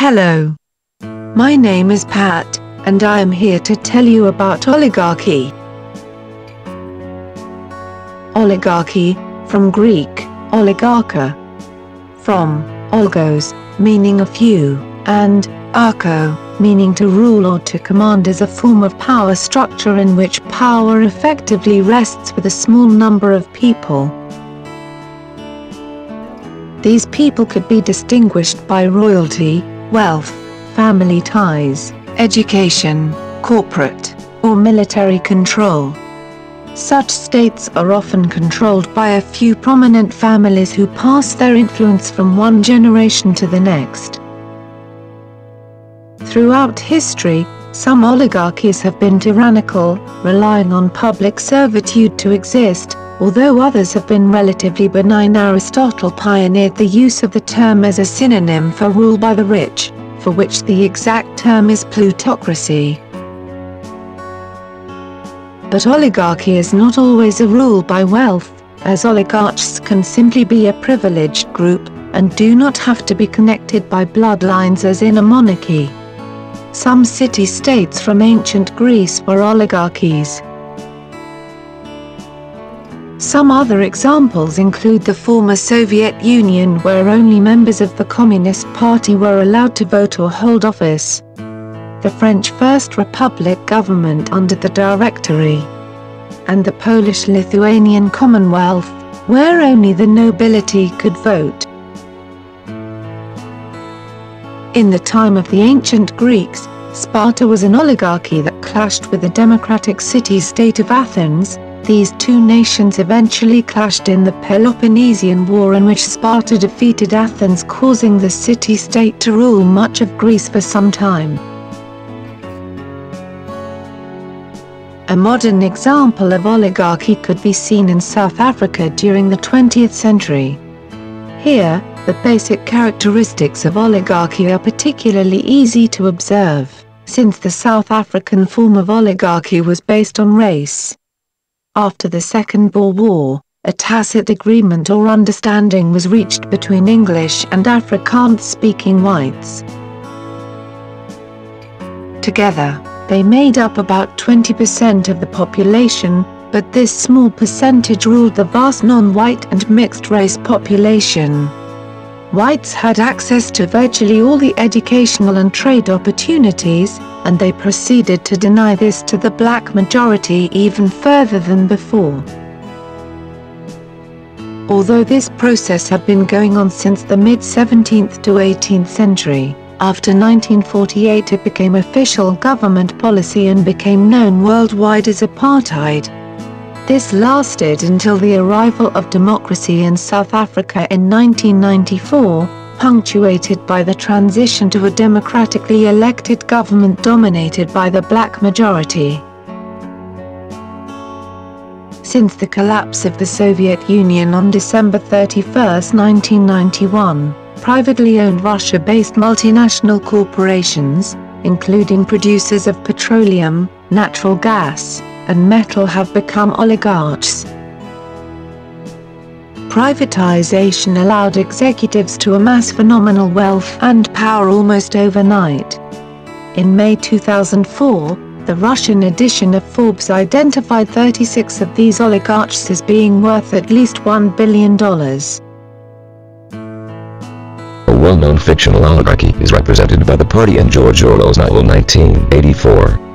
Hello. My name is Pat, and I am here to tell you about oligarchy. Oligarchy, from Greek, oligarcha. From olgos, meaning a few, and archo, meaning to rule or to command, is a form of power structure in which power effectively rests with a small number of people. These people could be distinguished by royalty, wealth, family ties, education, corporate, or military control. Such states are often controlled by a few prominent families who pass their influence from one generation to the next. Throughout history, some oligarchies have been tyrannical, relying on public servitude to exist, although others have been relatively benign. Aristotle pioneered the use of the term as a synonym for rule by the rich, for which the exact term is plutocracy. But oligarchy is not always a rule by wealth, as oligarchs can simply be a privileged group, and do not have to be connected by bloodlines as in a monarchy. Some city-states from ancient Greece were oligarchies. Some other examples include the former Soviet Union, where only members of the Communist Party were allowed to vote or hold office, the French First Republic government under the Directory, and the Polish-Lithuanian Commonwealth, where only the nobility could vote. In the time of the ancient Greeks, Sparta was an oligarchy that clashed with the democratic city-state of Athens. These two nations eventually clashed in the Peloponnesian War, in which Sparta defeated Athens, causing the city-state to rule much of Greece for some time. A modern example of oligarchy could be seen in South Africa during the 20th century. Here, the basic characteristics of oligarchy are particularly easy to observe, since the South African form of oligarchy was based on race. After the Second Boer War, a tacit agreement or understanding was reached between English and Afrikaans-speaking whites. Together, they made up about 20% of the population, but this small percentage ruled the vast non-white and mixed-race population. Whites had access to virtually all the educational and trade opportunities, and they proceeded to deny this to the black majority even further than before. Although this process had been going on since the mid-17th to 18th century, after 1948 it became official government policy and became known worldwide as apartheid. This lasted until the arrival of democracy in South Africa in 1994, punctuated by the transition to a democratically elected government dominated by the black majority. Since the collapse of the Soviet Union on December 31, 1991, privately owned Russia-based multinational corporations, including producers of petroleum, natural gas, and metal, have become oligarchs. Privatization allowed executives to amass phenomenal wealth and power almost overnight. In May 2004, the Russian edition of Forbes identified 36 of these oligarchs as being worth at least $1 billion. A well-known fictional oligarchy is represented by the party in George Orwell's novel 1984.